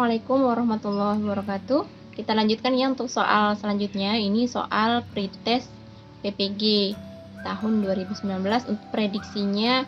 Assalamualaikum warahmatullahi wabarakatuh. Kita lanjutkan ya untuk soal selanjutnya. Ini soal pretest PPG tahun 2019. Untuk prediksinya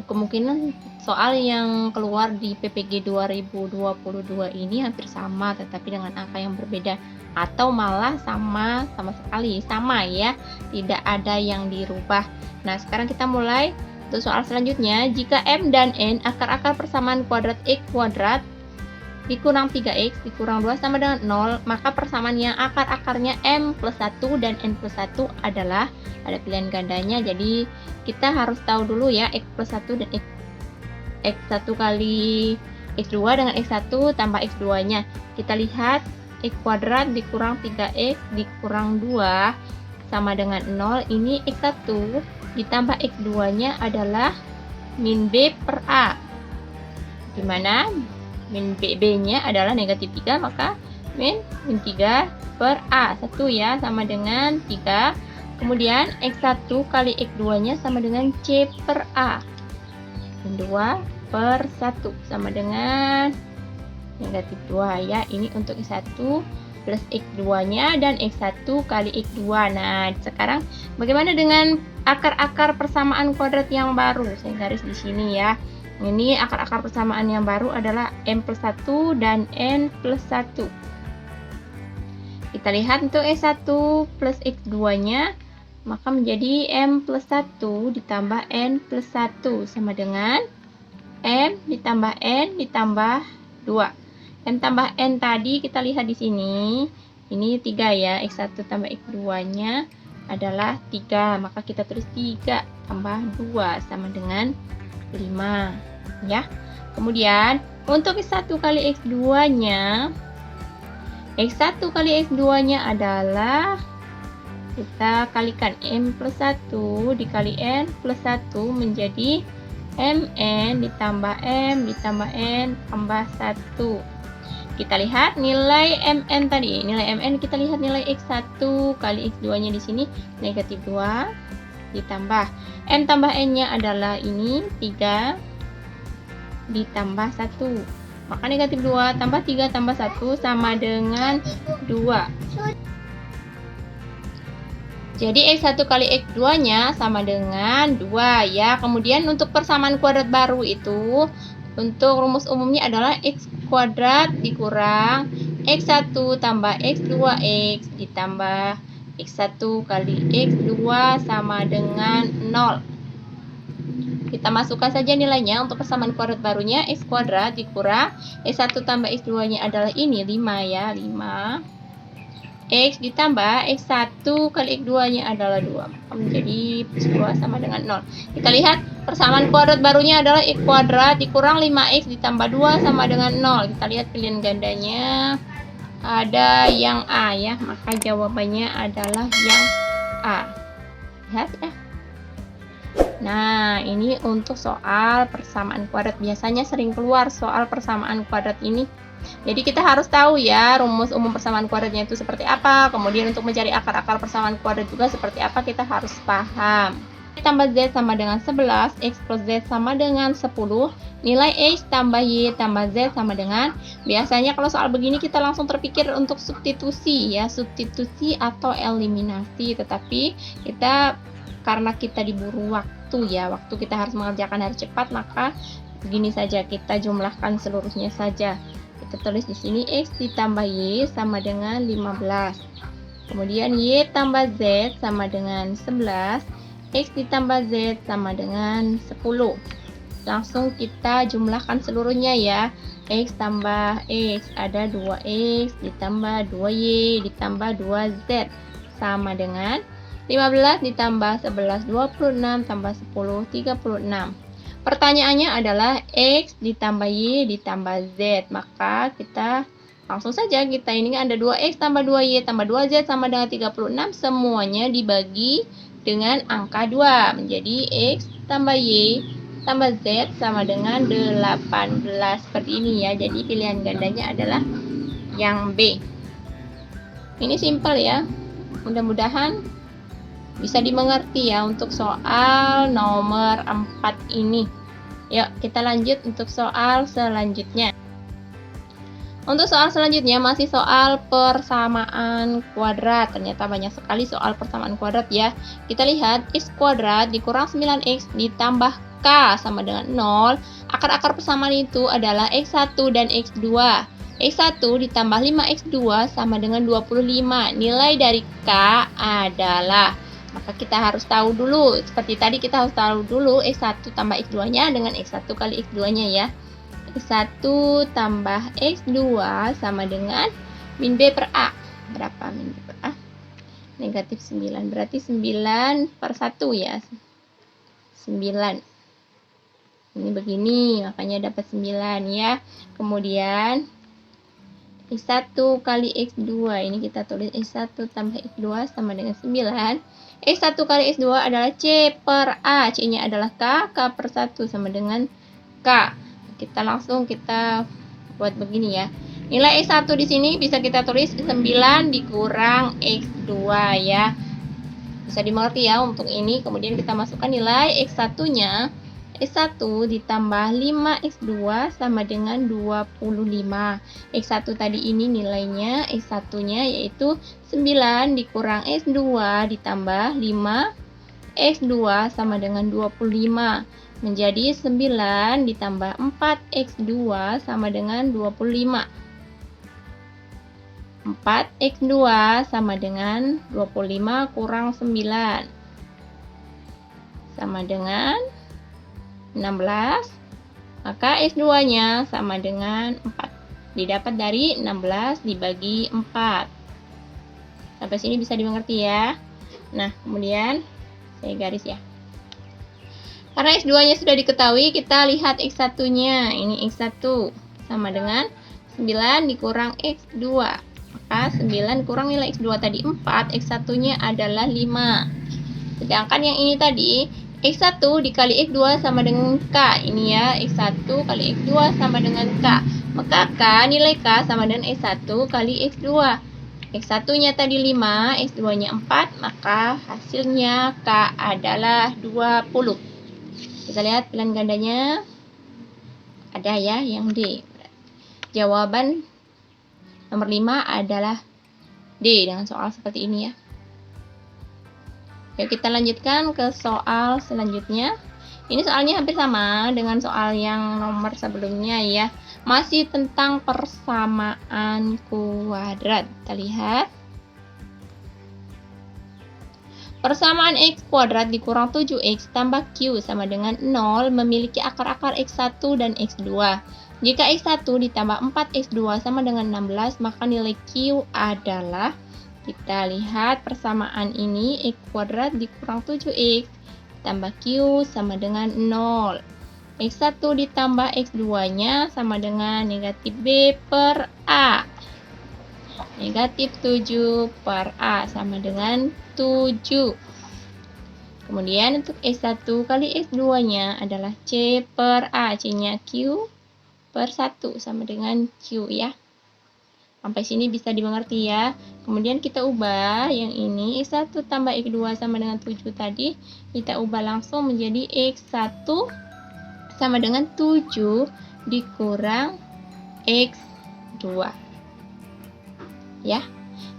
kemungkinan soal yang keluar di PPG 2022 ini hampir sama tetapi dengan angka yang berbeda atau malah sama sekali sama ya, tidak ada yang dirubah. Nah, sekarang kita mulai untuk soal selanjutnya. Jika M dan N akar-akar persamaan kuadrat X kuadrat dikurang 3x dikurang 2 sama dengan 0, maka persamaan yang akar-akarnya M plus 1 dan N plus 1 adalah, ada pilihan gandanya, jadi kita harus tahu dulu ya X plus 1 dan X1 kali X2 dengan X1 tambah X2 nya. Kita lihat X kuadrat dikurang 3x dikurang 2 sama dengan 0, ini X1 ditambah X2 nya adalah min B per A, dimana min B-nya adalah negatif 3, maka min 3 per A 1 ya, sama dengan 3. Kemudian X1 kali X2 nya sama dengan C per A, min 2 per 1 sama dengan negatif 2 ya. Ini untuk X1 plus X2 nya dan X1 kali X2. Nah, sekarang bagaimana dengan akar-akar persamaan kuadrat yang baru? Saya garis di sini ya. Ini akar-akar persamaan yang baru adalah M plus 1 dan N plus 1. Kita lihat untuk S1 plus X2 nya, maka menjadi M plus 1 ditambah N plus 1 sama dengan M ditambah N ditambah 2. M tambah N tadi kita lihat di sini, ini 3 ya, X1 tambah X2 nya adalah 3, maka kita tulis 3 tambah 2 sama dengan 5 ya. Kemudian untuk X1 kali X2 nya, X1 kali X2 nya adalah, kita kalikan M plus 1 dikali N plus 1 menjadi MN ditambah M ditambah N tambah 1. Kita lihat nilai MN tadi, nilai MN kita lihat nilai X1 kali X2 nya di sini negatif 2 ditambah M tambah N nya adalah ini 3 ditambah 1, maka negatif 2 tambah 3 tambah 1 sama dengan 2. Jadi X1 kali X2 nya sama dengan 2 ya. Kemudian untuk persamaan kuadrat baru itu, untuk rumus umumnya adalah X kuadrat dikurang X1 tambah X2X ditambah X1 kali X2 sama dengan 0. Kita masukkan saja nilainya untuk persamaan kuadrat barunya. X kuadrat dikurang X1 tambah X2 nya adalah ini 5 ya, 5. X ditambah X1 kali X2 nya adalah 2, maka menjadi plus 2 sama dengan 0. Kita lihat persamaan kuadrat barunya adalah X kuadrat dikurang 5X ditambah 2 sama dengan 0. Kita lihat pilihan gandanya ada yang A ya, maka jawabannya adalah yang A. Lihat ya. Nah, ini untuk soal persamaan kuadrat. Biasanya sering keluar soal persamaan kuadrat ini. Jadi kita harus tahu ya rumus umum persamaan kuadratnya itu seperti apa. Kemudian untuk mencari akar-akar persamaan kuadrat juga seperti apa, kita harus paham. Y tambah Z sama dengan 11, X plus Z sama dengan 10, nilai X tambah Y tambah Z sama dengan, biasanya kalau soal begini kita langsung terpikir untuk substitusi ya, substitusi atau eliminasi. Tetapi kita, karena kita diburu waktu ya, waktu kita harus mengerjakan harus cepat, maka begini saja, kita jumlahkan seluruhnya saja. Kita tulis di sini X ditambah Y sama dengan 15. Kemudian Y tambah Z sama dengan 11. X ditambah Z sama dengan 10. Langsung kita jumlahkan seluruhnya ya. X tambah X ada 2X ditambah 2Y ditambah 2Z sama dengan 15 ditambah 11 26 tambah 10 36. Pertanyaannya adalah X ditambah Y ditambah Z, maka kita langsung saja, kita ini ada 2X tambah 2Y tambah 2Z sama dengan 36, semuanya dibagi dengan angka 2 menjadi X tambah Y tambah Z sama dengan 18, seperti ini ya. Jadi pilihan gandanya adalah yang B. Ini simpel ya, mudah-mudahan bisa dimengerti ya untuk soal nomor 4 ini. Yuk kita lanjut untuk soal selanjutnya. Untuk soal selanjutnya masih soal persamaan kuadrat. Ternyata banyak sekali soal persamaan kuadrat ya. Kita lihat x kuadrat dikurang 9x ditambah k sama dengan 0. Akar-akar persamaan itu adalah x1 dan x2. x1 ditambah 5x2 sama dengan 25. Nilai dari k adalah, maka kita harus tahu dulu, seperti tadi kita harus tahu dulu x1 tambah x2-nya dengan x1 kali x2-nya ya. x1 tambah x2 sama dengan min b per a. Berapa min b per a? Negatif 9. Berarti 9 per 1 ya. 9. Ini begini, makanya dapat 9 ya. Kemudian x1 kali x2. Ini kita tulis x1 tambah x2 sama dengan 9. x1 kali x2 adalah c per a. C-nya adalah k. K per 1 sama dengan k. Kita buat begini ya. Nilai x1 di sini bisa kita tulis 9 dikurang x2 ya. Bisa dimengerti ya untuk ini. Kemudian kita masukkan nilai x1-nya. x1 ditambah 5x2 sama dengan 25. x1 tadi ini nilainya, x1-nya yaitu 9 dikurang x2 ditambah 5x2 sama dengan 25. Menjadi 9 ditambah 4x2 sama dengan 25. 4x2 sama dengan 25 kurang 9 sama dengan 16. Maka x2-nya sama dengan 4. Didapat dari 16 dibagi 4. Sampai sini bisa dimengerti ya. Nah, kemudian saya garis ya. Karena x2-nya sudah diketahui, kita lihat x1-nya. Ini x1 sama dengan 9 dikurang x2. Maka 9 kurang nilai x2 tadi 4, x1-nya adalah 5. Sedangkan yang ini tadi, x1 dikali x2 sama dengan k. Ini ya, x1 kali x2 sama dengan k. Maka k, nilai k sama dengan x1 kali x2. x1-nya tadi 5, x2-nya 4, maka hasilnya k adalah 20. Kita lihat pilihan gandanya. Ada ya yang D. Jawaban nomor 5 adalah D dengan soal seperti ini ya. Yuk kita lanjutkan ke soal selanjutnya. Ini soalnya hampir sama dengan soal yang nomor sebelumnya ya. Masih tentang persamaan kuadrat. Kita lihat. Persamaan x kuadrat dikurang 7x tambah q sama dengan 0 memiliki akar-akar x1 dan x2. Jika x1 ditambah 4x2 sama dengan 16, maka nilai q adalah, kita lihat persamaan ini, x kuadrat dikurang 7x tambah q sama dengan 0. x1 ditambah x2-nya sama dengan negatif b per a. Negatif 7 per a sama dengan 7. Kemudian untuk x1 kali x2-nya adalah c per a. C-nya q per 1 sama dengan q ya. Sampai sini bisa dimengerti ya. Kemudian kita ubah yang ini, x1 tambah x2 sama dengan 7 tadi. Kita ubah langsung menjadi x1 sama dengan 7 dikurang x2. Ya.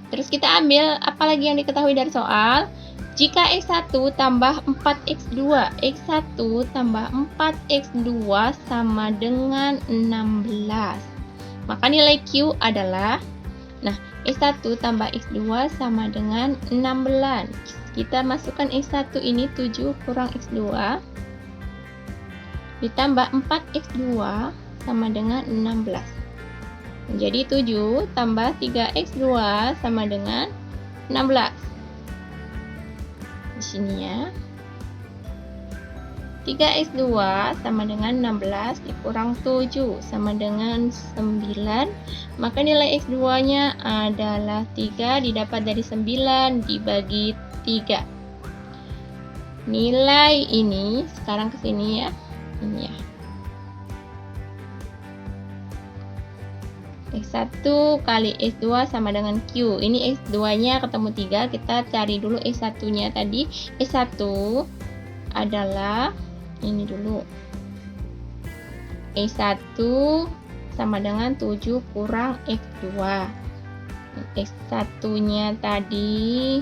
Terus kita ambil apalagi yang diketahui dari soal. Jika x1 tambah 4x2, x1 tambah 4x2 sama dengan 16. Maka nilai q adalah, nah, x1 tambah x2 sama dengan 16. Kita masukkan x1 ini 7 kurang x2 ditambah 4x2 sama dengan 16. Menjadi 7 tambah 3x2 sama dengan 16. Di sini ya. 3x2 sama dengan 16 dikurang 7 sama dengan 9. Maka nilai x2-nya adalah 3 didapat dari 9 dibagi 3. Nilai ini sekarang ke sini ya. Ini ya. X1 kali X2 sama dengan Q. Ini X2-nya ketemu 3. Kita cari dulu X1-nya tadi. X1 adalah ini dulu. X1 sama dengan 7 kurang X2. X1-nya tadi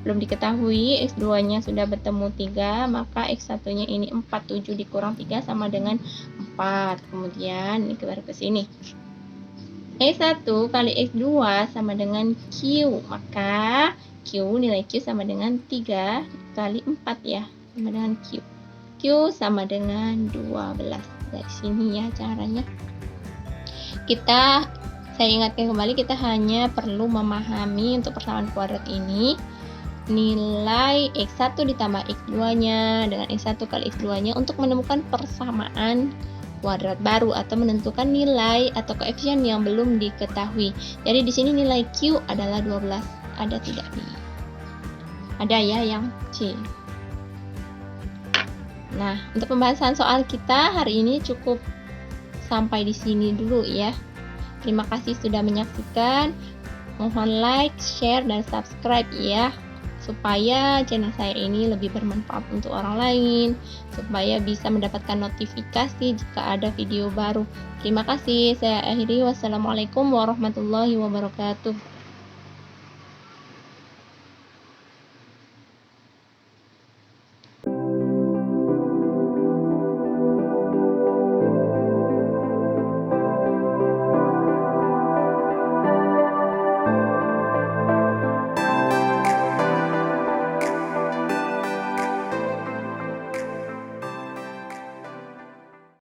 belum diketahui, X2-nya sudah bertemu 3, maka X1-nya ini 4, 7 dikurang 3 sama dengan 4. Kemudian ini baru ke sini. X1 kali X2 sama dengan Q, maka nilai Q sama dengan 3 kali 4 ya, sama dengan Q. Q sama dengan 12. Dari sini ya caranya. Saya ingatkan kembali, kita hanya perlu memahami untuk persamaan kuadrat ini. Nilai X1 ditambah X2-nya dengan X1 kali X2-nya untuk menemukan persamaan kuadrat baru atau menentukan nilai atau koefisien yang belum diketahui. Jadi di sini nilai Q adalah 12. Ada tidak nih? Ada ya yang C. Nah, untuk pembahasan soal kita hari ini cukup sampai di sini dulu ya. Terima kasih sudah menyaksikan. Mohon like, share, dan subscribe ya, supaya channel saya ini lebih bermanfaat untuk orang lain, supaya bisa mendapatkan notifikasi jika ada video baru. Terima kasih. Saya akhiri. Wassalamualaikum warahmatullahi wabarakatuh.